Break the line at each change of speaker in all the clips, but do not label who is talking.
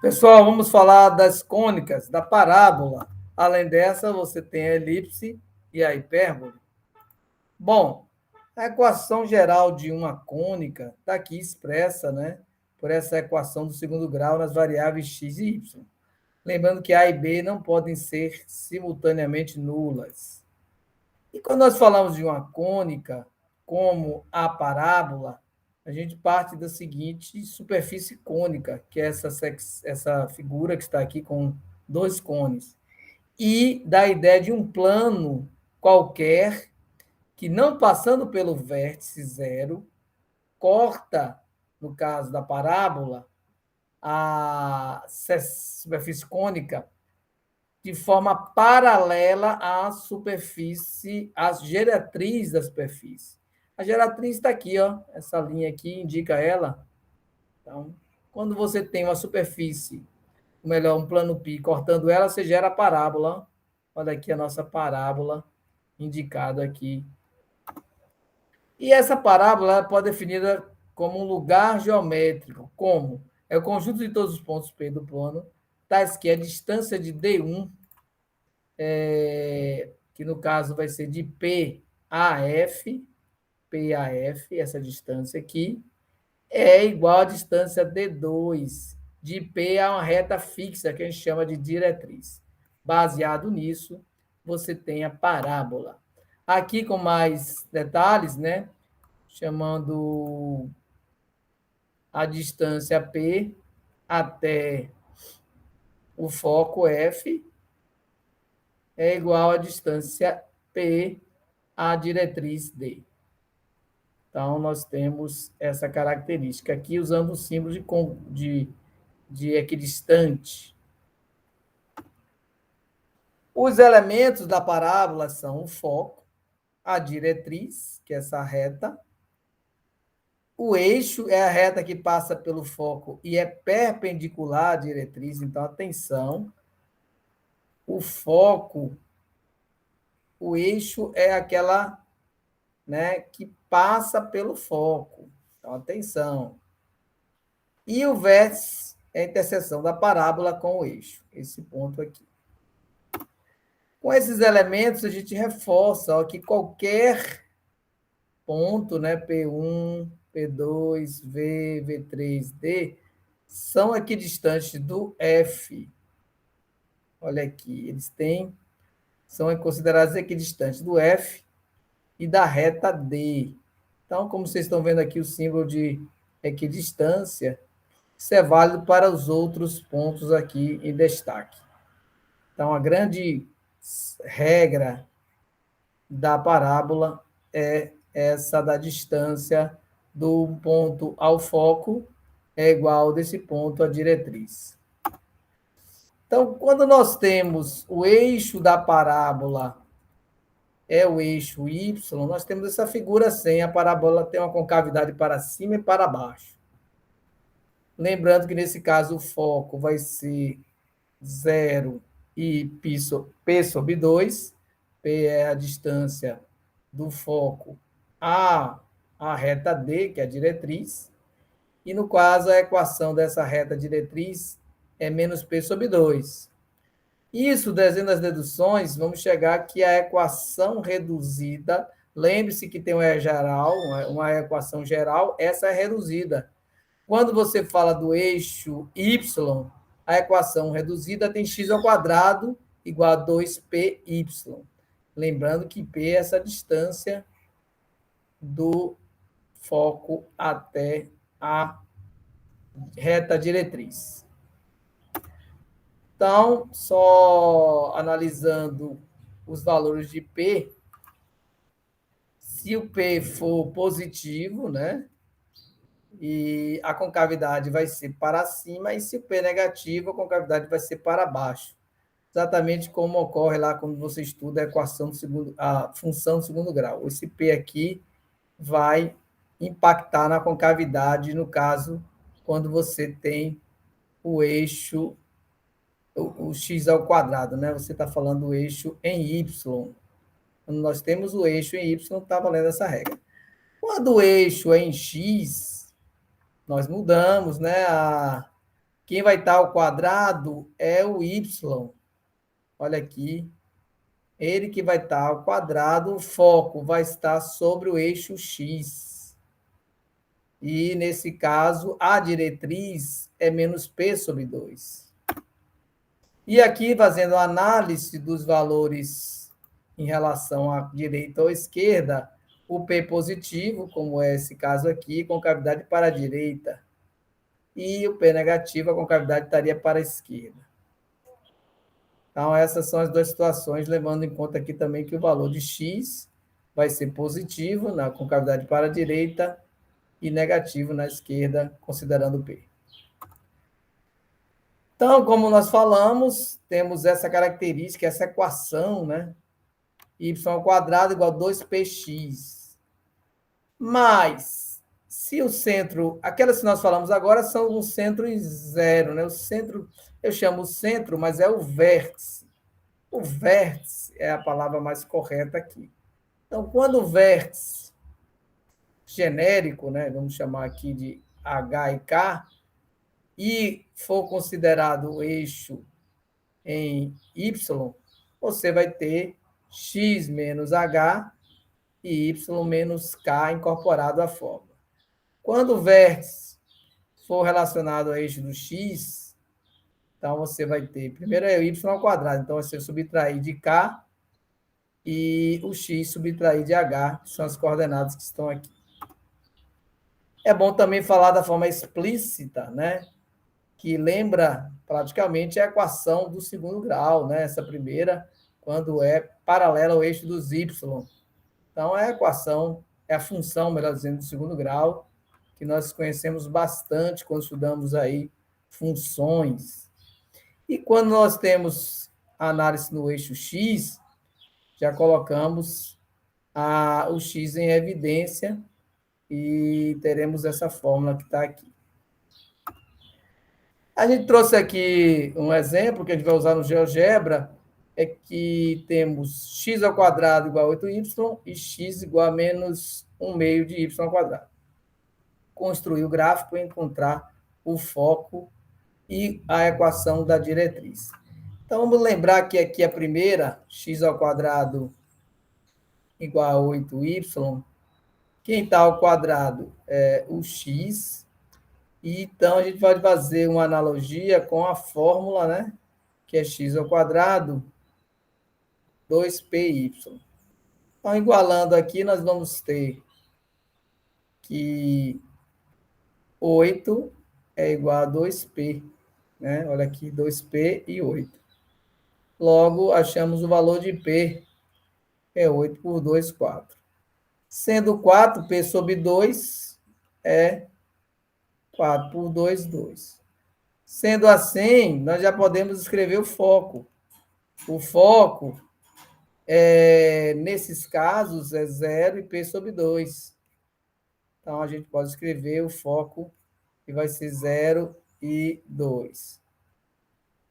Pessoal, vamos falar das cônicas, da parábola. Além dessa, você tem a elipse e a hipérbole. Bom, a equação geral de uma cônica está aqui expressa, né, por essa equação do segundo grau nas variáveis x e y. Lembrando que a e b não podem ser simultaneamente nulas. E quando nós falamos de uma cônica, como a parábola, a gente parte da seguinte superfície cônica, que é essa figura que está aqui com dois cones, e da ideia de um plano qualquer que, não passando pelo vértice zero, corta, no caso da parábola, a superfície cônica de forma paralela à superfície, à geratriz da superfície. A geratriz está aqui, ó, essa linha aqui indica ela. Então, quando você tem uma superfície, ou melhor, um plano π cortando ela, você gera a parábola. Olha aqui a nossa parábola indicada aqui. E essa parábola pode ser definida como um lugar geométrico, como é o conjunto de todos os pontos P do plano, tais que a distância de D1 que no caso vai ser de P a F, essa distância aqui, é igual à distância D2, de P a uma reta fixa, que a gente chama de diretriz. Baseado nisso, você tem a parábola. Aqui com mais detalhes, né? Chamando a distância P até o foco F, é igual à distância P à diretriz D. Então, nós temos essa característica aqui, usando o símbolo de equidistante. Os elementos da parábola são o foco, a diretriz, que é essa reta, o eixo é a reta que passa pelo foco e é perpendicular à diretriz, então, atenção, o foco, o eixo é aquela, né, que passa pelo foco. Então, atenção. E o vértice é a interseção da parábola com o eixo, esse ponto aqui. Com esses elementos, a gente reforça ó, que qualquer ponto, né, P1, P2, V, V3, D, são equidistantes do F. Olha aqui, eles são considerados equidistantes do F e da reta D. Então, como vocês estão vendo aqui o símbolo de equidistância, isso é válido para os outros pontos aqui em destaque. Então, a grande regra da parábola é essa da distância do ponto ao foco é igual desse ponto à diretriz. Então, quando nós temos o eixo da parábola é o eixo Y, nós temos essa figura assim, a parábola tem uma concavidade para cima e para baixo. Lembrando que, nesse caso, o foco vai ser 0 e P sobre 2. P é a distância do foco a reta D, que é a diretriz. E, no caso, a equação dessa reta diretriz é menos P sobre 2. Isso, desenhando as deduções, vamos chegar que a equação reduzida, lembre-se que tem uma geral, uma equação geral, essa é reduzida. Quando você fala do eixo Y, a equação reduzida tem x ao quadrado igual a 2py. Lembrando que P é essa distância do foco até a reta diretriz. Então, só analisando os valores de P, se o P for positivo, né? E a concavidade vai ser para cima, e se o P é negativo, a concavidade vai ser para baixo. Exatamente como ocorre lá quando você estuda a equação do segundo, a função do segundo grau. Esse P aqui vai impactar na concavidade, no caso, quando você tem o eixo, o x ao quadrado, né? Você está falando do eixo em y. Quando nós temos o eixo em y, está valendo essa regra. Quando o eixo é em x, nós mudamos, né, Quem vai estar ao quadrado é o y. Olha aqui. Ele que vai estar ao quadrado, o foco vai estar sobre o eixo x. E, nesse caso, a diretriz é menos p sobre 2. E aqui, fazendo a análise dos valores em relação à direita ou esquerda, o P positivo, como é esse caso aqui, com cavidade para a direita, e o P negativo, a concavidade estaria para a esquerda. Então, essas são as duas situações, levando em conta aqui também que o valor de x vai ser positivo na concavidade para a direita e negativo na esquerda, considerando o P. Então, como nós falamos, temos essa característica, essa equação, né? Y² igual a 2px. Mas, se o centro... Aquelas que nós falamos agora são o centro em zero, né? O centro, eu chamo o centro, mas é o vértice. O vértice é a palavra mais correta aqui. Então, quando o vértice genérico, né? Vamos chamar aqui de H e K, e for considerado o eixo em Y, você vai ter x menos h e y menos k incorporado à fórmula. Quando o vértice for relacionado ao eixo do x, então você vai ter, primeiro é o y², então você subtrair de k e o x subtrair de h, que são as coordenadas que estão aqui. É bom também falar da forma explícita, né? Que lembra praticamente a equação do segundo grau, né? Essa primeira, quando é paralela ao eixo dos y. Então, é a equação, é a função, melhor dizendo, do segundo grau, que nós conhecemos bastante quando estudamos aí funções. E quando nós temos a análise no eixo x, já colocamos o x em evidência e teremos essa fórmula que está aqui. A gente trouxe aqui um exemplo que a gente vai usar no GeoGebra, é que temos x² igual a 8y e x igual a menos 1/2 de y². Construir o gráfico e encontrar o foco e a equação da diretriz. Então, vamos lembrar que aqui a primeira, x² igual a 8y, quem está ao quadrado é o x, e então a gente pode fazer uma analogia com a fórmula, né? Que é x², 2py. Então, igualando aqui, nós vamos ter que 8 é igual a 2p, né? Olha aqui, 2p e 8. Logo, achamos o valor de p, que é 8 por 2, 4. Sendo 4, p sobre 2 é 4 por 2, 2. Sendo assim, nós já podemos escrever o foco. O foco, nesses casos, é 0 e p sobre 2. Então, a gente pode escrever o foco, que vai ser 0 e 2.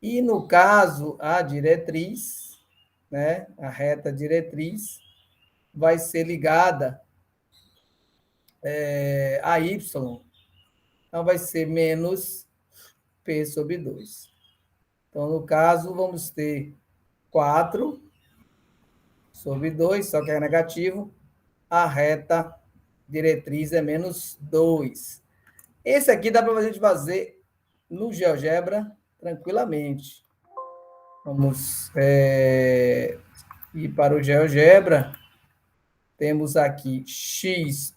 E, no caso, a diretriz, né, a reta diretriz, vai ser ligada a y. Então, vai ser menos p sobre 2. Então, no caso, vamos ter 4 sobre 2, só que é negativo. A reta diretriz é menos 2. Esse aqui dá para a gente fazer no GeoGebra tranquilamente. Vamos ir para o GeoGebra. Temos aqui x²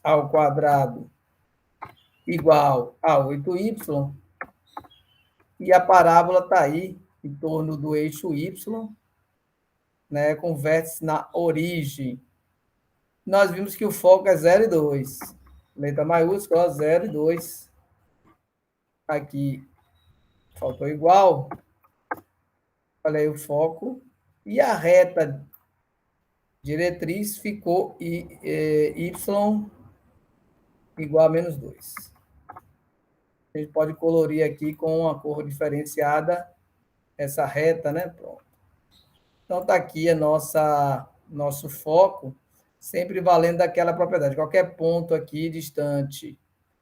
igual a 8y, e a parábola está aí em torno do eixo y, né, com vértice na origem. Nós vimos que o foco é 0 e 2. Letra maiúscula, 0 e 2. Aqui faltou igual. Olha aí o foco. E a reta diretriz ficou y igual a menos 2. A gente pode colorir aqui com uma cor diferenciada essa reta, né? Pronto. Então, está aqui nosso foco, sempre valendo daquela propriedade. Qualquer ponto aqui distante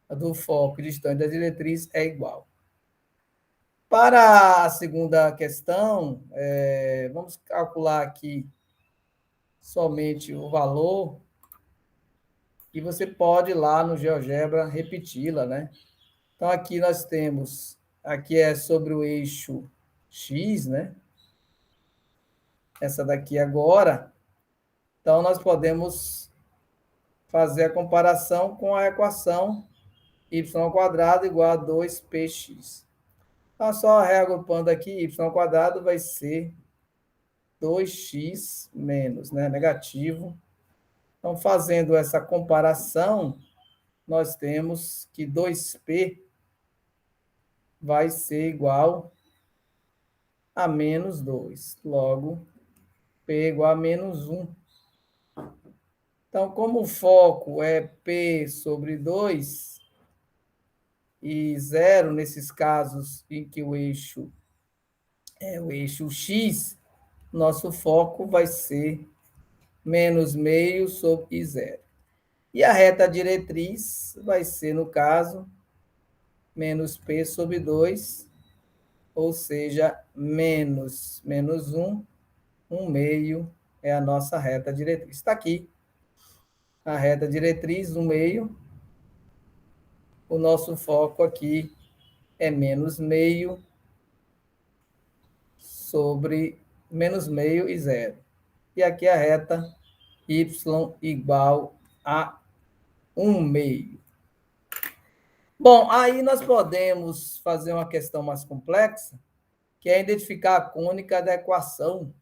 do foco, distante da diretriz, é igual. Para a segunda questão, vamos calcular aqui somente o valor, e você pode ir lá no GeoGebra repeti-la, né? Então, aqui nós temos, aqui é sobre o eixo X, né? Essa daqui agora. Então, nós podemos fazer a comparação com a equação y² igual a 2px. Então, só reagrupando aqui, y² vai ser 2x menos, né? Negativo. Então, fazendo essa comparação, nós temos que 2p vai ser igual a menos 2. Logo, P igual a menos 1. Então, como o foco é P sobre 2 e 0, nesses casos em que o eixo é o eixo X, nosso foco vai ser menos meio sobre 0. E a reta diretriz vai ser, no caso, menos P sobre 2, ou seja, menos 1, 1 meio é a nossa reta diretriz. Está aqui a reta diretriz, 1 meio. O nosso foco aqui é menos meio sobre menos meio e 0. E aqui a reta y igual a 1 meio. Bom, aí nós podemos fazer uma questão mais complexa, que é identificar a cônica da equação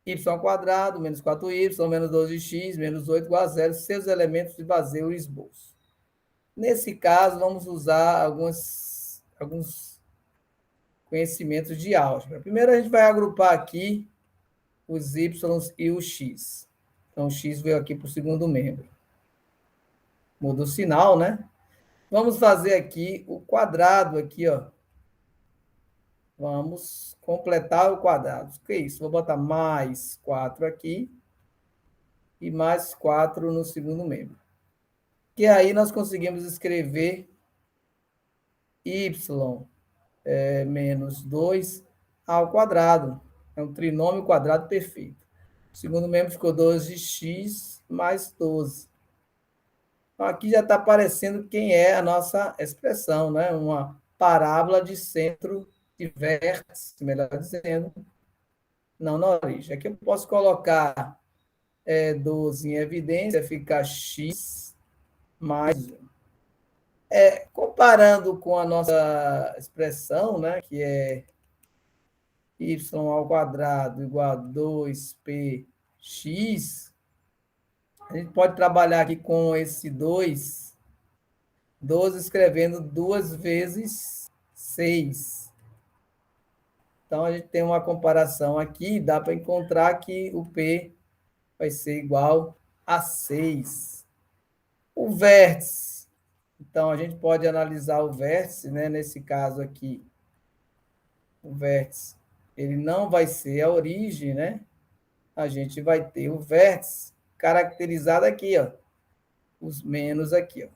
y² menos 4y menos 12x menos 8 igual a 0, seus elementos de baseio e esboço. Nesse caso, vamos usar alguns conhecimentos de álgebra. Primeiro, a gente vai agrupar aqui os y e o x. Então, o x veio aqui para o segundo membro. Muda o sinal, né? Vamos fazer aqui o quadrado aqui, ó. Vamos completar o quadrado. O que é isso? Vou botar mais 4 aqui e mais 4 no segundo membro. Que aí nós conseguimos escrever y menos 2 ao quadrado. É um trinômio quadrado perfeito. O segundo membro ficou 12x mais 12. Então, aqui já está aparecendo quem é a nossa expressão, né? Uma parábola de centro de vértice, melhor dizendo, não na origem. Aqui eu posso colocar 12 em evidência, fica x mais 1. Comparando com a nossa expressão, né, que é y ao quadrado igual a 2px, a gente pode trabalhar aqui com esse 2, 12 escrevendo 2 vezes 6. Então, a gente tem uma comparação aqui, dá para encontrar que o P vai ser igual a 6. O vértice. Então, a gente pode analisar o vértice, né? Nesse caso aqui, o vértice, ele não vai ser a origem, né? A gente vai ter o vértice caracterizado aqui, ó. Os menos aqui, ó.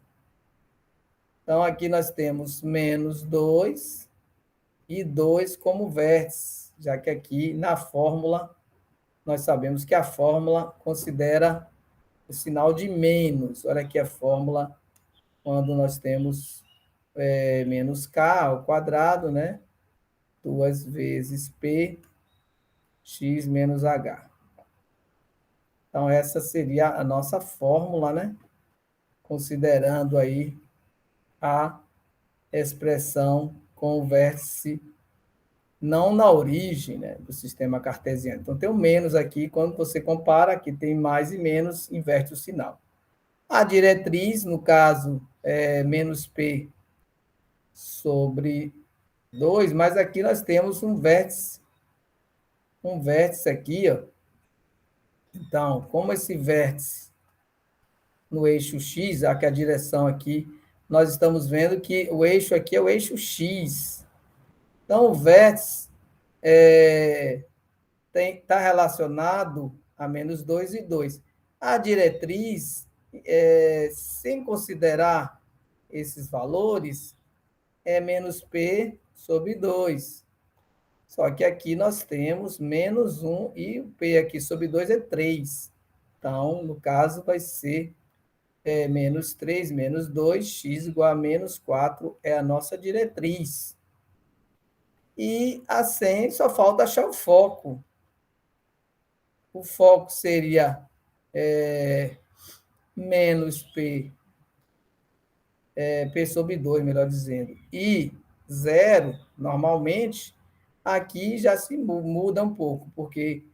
Então, aqui nós temos menos 2 e 2 como vértice, já que aqui na fórmula, nós sabemos que a fórmula considera o sinal de menos. Olha aqui a fórmula, quando nós temos menos k ao quadrado, né? 2 vezes p, x menos h. Então, essa seria a nossa fórmula, né? Considerando aí a expressão com o vértice não na origem, né, do sistema cartesiano. Então, tem o menos aqui, quando você compara, aqui tem mais e menos, inverte o sinal. A diretriz, no caso, é menos P sobre 2, mas aqui nós temos um vértice aqui, ó. Então, como esse vértice no eixo X, aqui a direção aqui, nós estamos vendo que o eixo aqui é o eixo X. Então, o vértice está relacionado a menos 2 e 2. A diretriz, sem considerar esses valores, é menos P sobre 2. Só que aqui nós temos menos 1 e o P aqui sobre 2 é 3. Então, no caso, vai ser menos 3 menos 2, x igual a menos 4 é a nossa diretriz. E assim, só falta achar o foco. O foco seria menos P sobre 2, melhor dizendo, e 0, normalmente, aqui já se muda um pouco, porque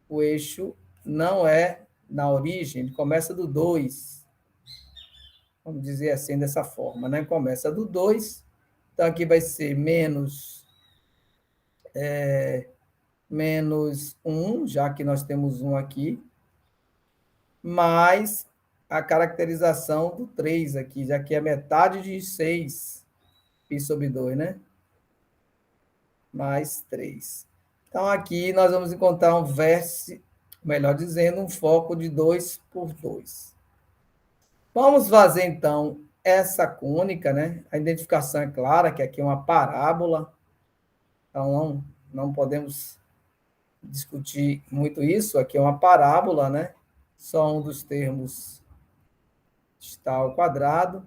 o eixo não é na origem, ele começa do 2. Vamos dizer assim, dessa forma, né? Começa do 2, então aqui vai ser menos 1, já que nós temos 1 aqui, mais a caracterização do 3 aqui, já que é metade de 6, π sobre 2, né? Mais 3. Então, aqui nós vamos encontrar um vértice, melhor dizendo, um foco de 2 por 2. Vamos fazer, então, essa cônica, né? A identificação é clara, que aqui é uma parábola, então não podemos discutir muito isso, aqui é uma parábola, né? Só um dos termos está ao quadrado,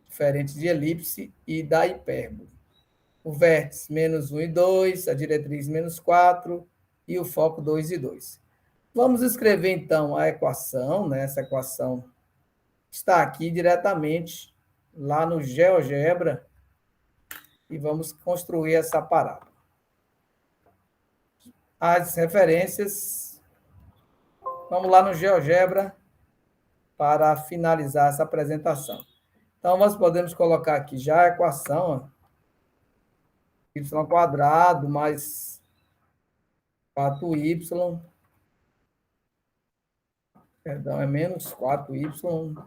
diferente de elipse e da hipérbole. O vértice menos 1 e 2, a diretriz menos 4 e o foco 2 e 2. Vamos escrever, então, a equação, né? Essa equação está aqui diretamente lá no GeoGebra e vamos construir essa parábola. As referências, vamos lá no GeoGebra para finalizar essa apresentação. Então, nós podemos colocar aqui já a equação, y² mais 4y, perdão, é menos 4y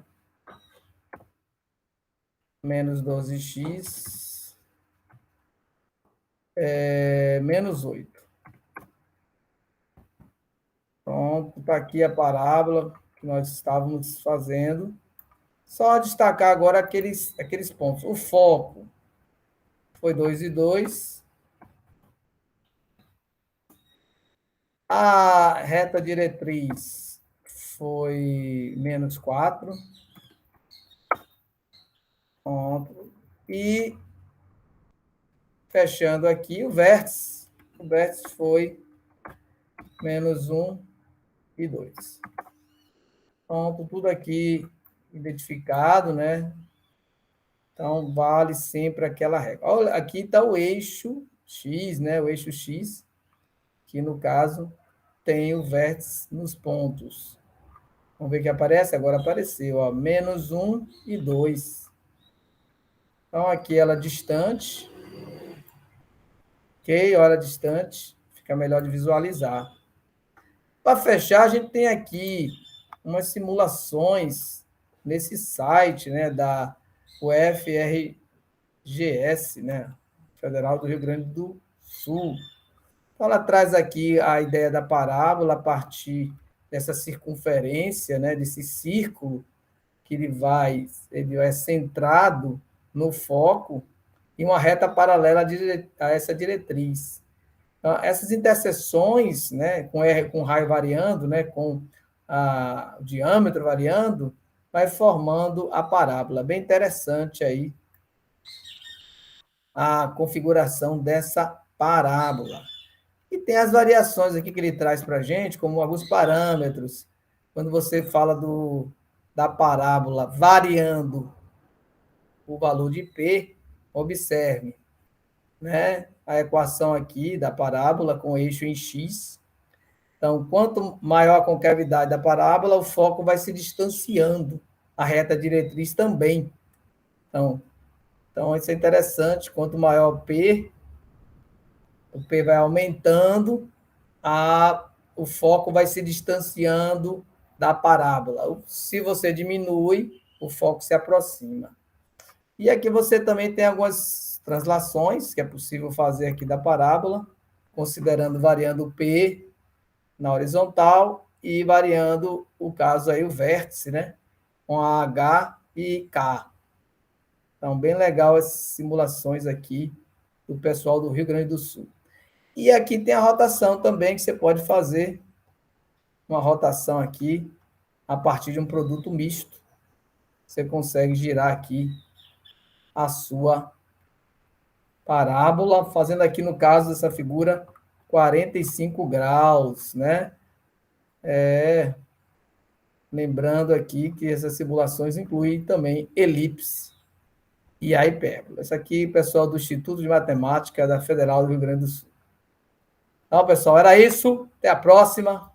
menos 12x menos 8. Pronto, está aqui a parábola que nós estávamos fazendo. Só destacar agora aqueles pontos. O foco foi 2 e 2. A reta diretriz foi menos 4. Pronto. E, fechando aqui, o vértice. O vértice foi menos 1 e 2. Pronto, tudo aqui identificado, né? Então, vale sempre aquela regra. Olha, aqui está o eixo X, né? O eixo X, que no caso tem o vértice nos pontos. Vamos ver que aparece? Agora apareceu, ó, menos 1 e 2. Então, aqui ela distante. Ok, hora distante. Fica melhor de visualizar. Para fechar, a gente tem aqui umas simulações nesse site, né, da UFRGS, né, Federal do Rio Grande do Sul. Então, ela traz aqui a ideia da parábola a partir dessa circunferência, né, desse círculo que ele é centrado no foco e uma reta paralela a essa diretriz. Então, essas interseções, né, com raio variando, né, com o diâmetro variando, vai formando a parábola. Bem interessante aí a configuração dessa parábola. E tem as variações aqui que ele traz para a gente, como alguns parâmetros. Quando você fala da parábola variando o valor de P, observe, né, a equação aqui da parábola com eixo em X. Então, quanto maior a concavidade da parábola, o foco vai se distanciando, a reta diretriz também. Então isso é interessante, quanto maior o P vai aumentando, o foco vai se distanciando da parábola. Se você diminui, o foco se aproxima. E aqui você também tem algumas translações que é possível fazer aqui da parábola, considerando variando o P na horizontal e variando o caso aí o vértice, né, com a H e K. Então, bem legal essas simulações aqui do pessoal do Rio Grande do Sul. E aqui tem a rotação também, que você pode fazer uma rotação aqui a partir de um produto misto. Você consegue girar aqui a sua parábola, fazendo aqui, no caso dessa figura, 45 graus, né? Lembrando aqui que essas simulações incluem também elipse e a hipérbole. Essa aqui, pessoal do Instituto de Matemática da Federal do Rio Grande do Sul. Então, pessoal, era isso. Até a próxima.